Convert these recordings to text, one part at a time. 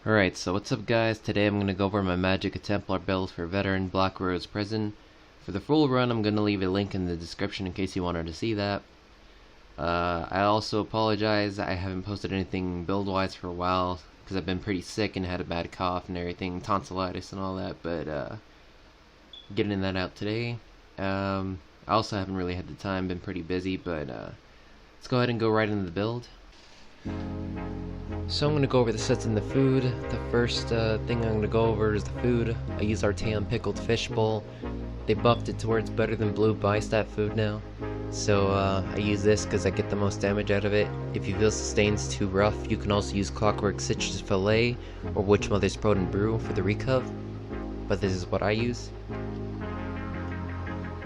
Alright, so what's up guys? Today I'm going to go over my Magicka Templar build for veteran Blackrose Prison. For the full run I'm going to leave a link in the description in case you wanted to see that. I also apologize, I haven't posted anything build wise for a while because I've been pretty sick and had a bad cough and everything, tonsillitis and all that, but getting that out today. I also haven't really had the time, been pretty busy, but let's go ahead and go right into the build. So I'm going to go over the sets and the food. The first thing I'm going to go over is the food. I use Arcan pickled fish bowl. They buffed it to where it's better than blue bi-stat food now. So I use this because I get the most damage out of it. If you feel sustain's too rough, you can also use Clockwork Citrus Fillet or Witch Mother's Protein Brew for the recuv. But this is what I use.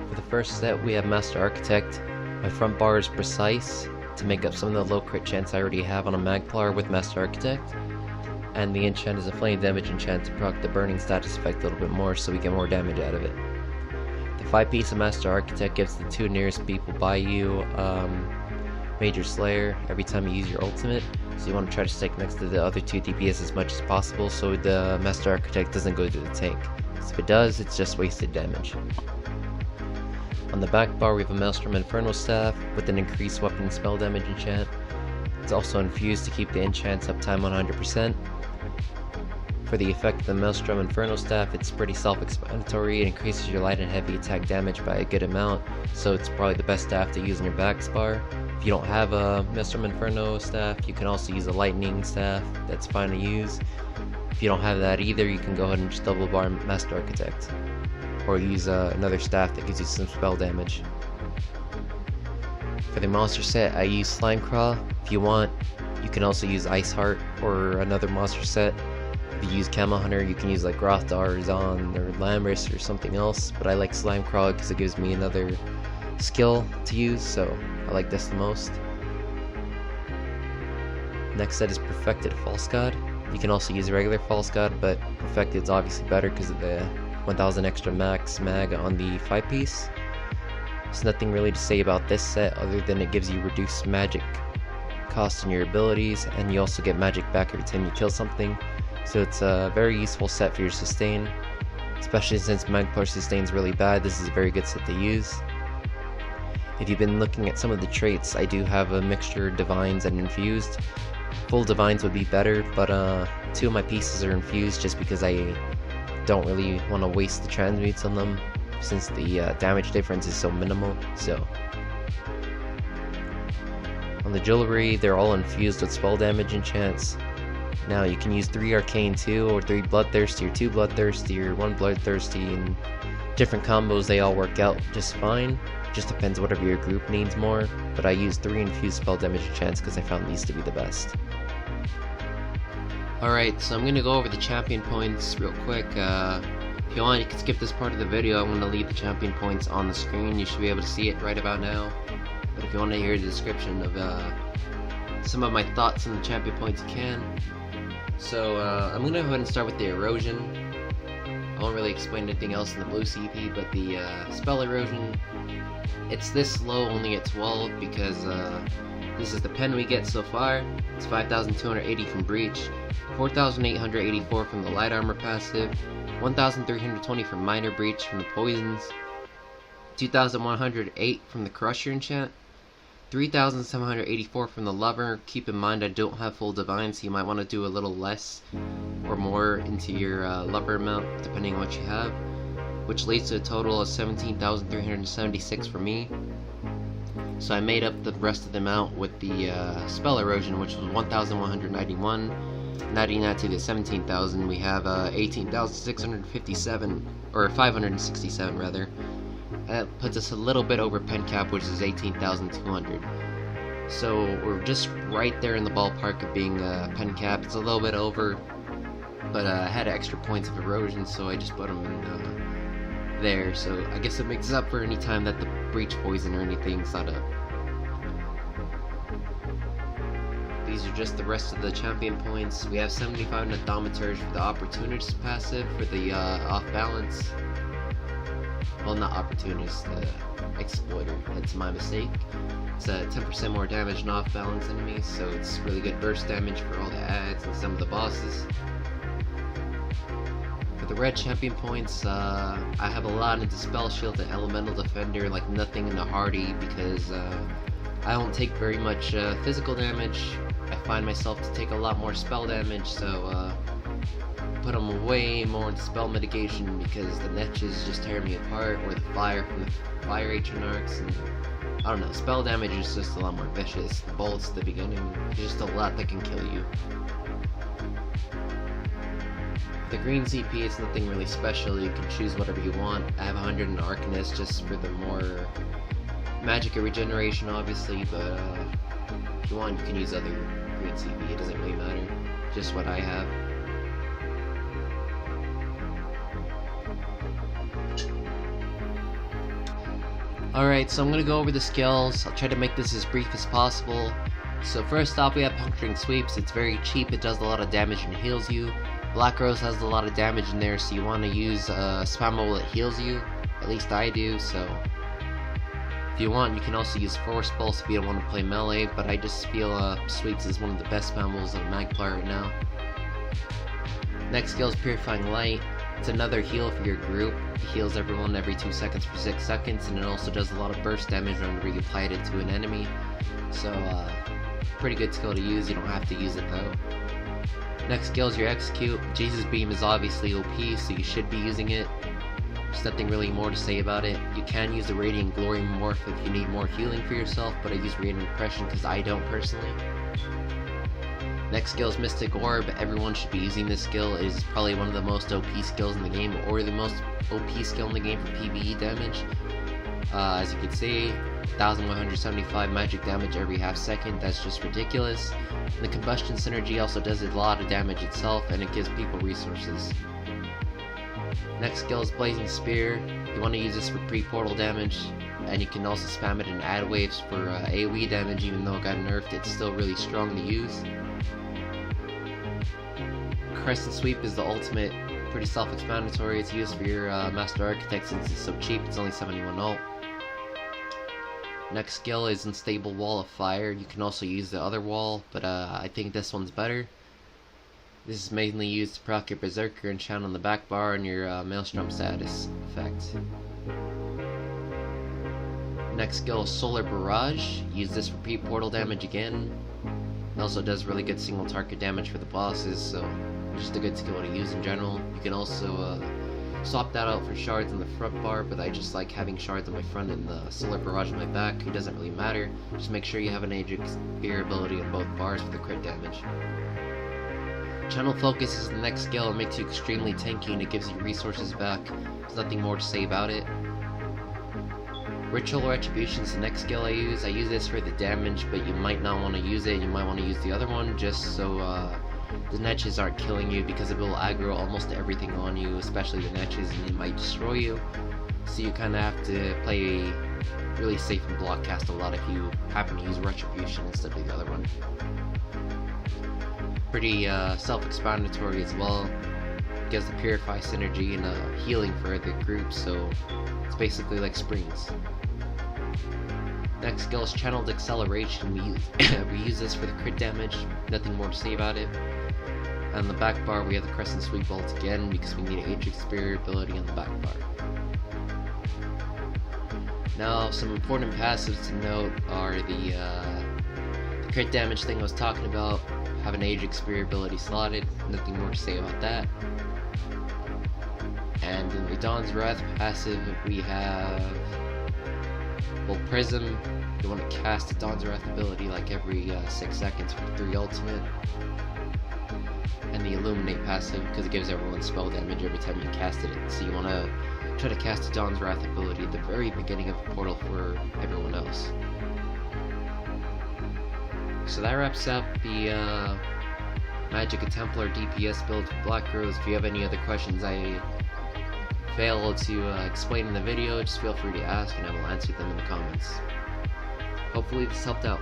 For the first set we have Master Architect. My front bar is precise to make up some of the low crit chance I already have on a Magplar with Master Architect. And the enchant is a flame damage enchant to proc the burning status effect a little bit more so we get more damage out of it. The 5-piece of Master Architect gives the 2 nearest people by you Major Slayer every time you use your ultimate, so you want to try to stick next to the other 2 DPS as much as possible so the Master Architect doesn't go to the tank. If it does, it's just wasted damage. On the back bar we have a Maelstrom Infernal Staff with an increased weapon and spell damage enchant. It's also infused to keep the enchant's uptime 100%. For the effect of the Maelstrom Infernal Staff, it's pretty self-explanatory. It increases your light and heavy attack damage by a good amount, so it's probably the best staff to use in your back bar. If you don't have a Maelstrom Inferno Staff, you can also use a Lightning Staff. That's fine to use. If you don't have that either, you can go ahead and just double bar Master Architect. Or use another staff that gives you some spell damage. For the monster set, I use Slimecraw. If you want, you can also use Iceheart or another monster set. If you use Camo Hunter, you can use like Rothar or Zon or Lamris or something else, but I like Slimecraw because it gives me another skill to use, so I like this the most. Next set is Perfected False God. You can also use regular False God, but Perfected is obviously better because of the 1000 extra max mag on the 5-piece. There's nothing really to say about this set other than it gives you reduced magic cost in your abilities, and you also get magic back every time you kill something, so it's a very useful set for your sustain. Especially since Magplar sustain's really bad, this is a very good set to use. If you've been looking at some of the traits, I do have a mixture of divines and infused. Full divines would be better, but 2 of my pieces are infused just because I don't really want to waste the transmutes on them since the damage difference is so minimal. So on the jewelry, they're all infused with spell damage enchants. Now you can use 3 arcane 2 or 3 bloodthirsty or 2 bloodthirsty or 1 bloodthirsty, and different combos, they all work out just fine. Just depends whatever your group needs more, but I use 3 infused spell damage enchants because I found these to be the best. Alright, so I'm going to go over the champion points real quick. If you want, you can skip this part of the video. I'm going to leave the champion points on the screen. You should be able to see it right about now. But if you want to hear the description of some of my thoughts on the champion points, you can. So I'm going to go ahead and start with the erosion. I won't really explain anything else in the blue CP, but the spell erosion, it's this low only at 12 because this is the pen we get so far. It's 5,280 from Breach, 4,884 from the Light Armor passive, 1,320 from Minor Breach from the Poisons, 2,108 from the Crusher enchant, 3,784 from the Lover. Keep in mind I don't have full divine, so you might want to do a little less or more into your Lover amount depending on what you have, which leads to a total of 17,376 for me. So I made up the rest of the amount with the spell erosion, which was 1,191. Adding that to the 17,000, we have 18,657, or 567 rather. That puts us a little bit over pen cap, which is 18,200. So we're just right there in the ballpark of being pen cap. It's a little bit over, but I had extra points of erosion, so I just put them in there. So I guess it makes up for any time that the Breach Poison or anything's not up. These are just the rest of the champion points. We have 75 Nathometers for the Opportunist passive for the off balance. Well, not Opportunist, Exploiter. That's my mistake. It's 10% more damage than off balance enemies, so it's really good burst damage for all the ads and some of the bosses. the red champion points, I have a lot into Spell Shield and Elemental Defender, like nothing into Hardy, because I don't take very much physical damage. I find myself to take a lot more spell damage, so put them way more into spell mitigation because the Netches just tear me apart, or the fire from the fire ancient arcs, and I don't know, spell damage is just a lot more vicious. The bullets at the beginning, there's just a lot that can kill you. The green CP, it's nothing really special, you can choose whatever you want. I have 100 in Arcanist just for the more Magicka regeneration obviously, but if you want you can use other green CP, it doesn't really matter, just what I have. Alright, so I'm going to go over the skills. I'll try to make this as brief as possible. So first off, we have Puncturing Sweeps. It's very cheap, it does a lot of damage and heals you. Blackrose has a lot of damage in there, so you want to use spammable that heals you. At least I do, so if you want, you can also use Force Pulse if you don't want to play melee, but I just feel Sweeps is one of the best spammables on Magplar right now. Next skill is Purifying Light. It's another heal for your group. It heals everyone every 2 seconds for 6 seconds, and it also does a lot of burst damage whenever you apply it to an enemy. So, pretty good skill to use, you don't have to use it though. Next skill is your Execute. Jesus Beam is obviously OP, so you should be using it. There's nothing really more to say about it. You can use the Radiant Glory Morph if you need more healing for yourself, but I use Radiant Repression because I don't personally. Next skill is Mystic Orb. Everyone should be using this skill. It is probably one of the most OP skills in the game, or the most OP skill in the game for PvE damage. As you can see, 1175 magic damage every half second. That's just ridiculous. The Combustion Synergy also does a lot of damage itself, and it gives people resources. Next skill is Blazing Spear. You want to use this for pre-portal damage, and you can also spam it in ad waves for AoE damage. Even though it got nerfed, it's still really strong to use. Crescent Sweep is the ultimate, pretty self-explanatory. It's used for your Master Architect since it's so cheap, it's only 71 ult. Next skill is Unstable Wall of Fire. You can also use the other wall, but I think this one's better. This is mainly used to proc your Berserker and channel on the back bar and your Maelstrom status effect. Next skill is Solar Barrage. Use this for pre-portal damage again. It also does really good single target damage for the bosses, so just a good skill to use in general. You can also swap that out for shards in the front bar, but I just like having shards on my front and the Solar Barrage on my back. It doesn't really matter. Just make sure you have an Age of Spear ability on both bars for the crit damage. Channel Focus is the next skill. It makes you extremely tanky and it gives you resources back. There's nothing more to say about it. Ritual Retribution is the next skill I use. I use this for the damage, but you might not want to use it. You might want to use the other one just so the Netches aren't killing you, because it will aggro almost everything on you, especially the Netches, and it might destroy you. So you kind of have to play really safe and block cast a lot if you happen to use Retribution instead of the other one. Pretty self-explanatory as well. It gives the Purify synergy and healing for the group, so it's basically like Springs. Next skill is Channeled Acceleration. We use this for the crit damage, nothing more to say about it. On the back bar we have the Crescent Sweep ult again because we need an Age of Spear ability on the back bar. Now some important passives to note are the crit damage thing I was talking about. Have an Age of Spear ability slotted, nothing more to say about that. And in the Dawn's Wrath passive we have Prism. You want to cast the Dawn's Wrath ability like every 6 seconds for 3 ultimate. And the Illuminate passive because it gives everyone spell damage every time you casted it. So you want to try to cast the Dawn's Wrath ability at the very beginning of the portal for everyone else. So that wraps up the Magicka Templar DPS build for Blackrose. If you have any other questions I fail to explain in the video, just feel free to ask and I will answer them in the comments. Hopefully this helped out.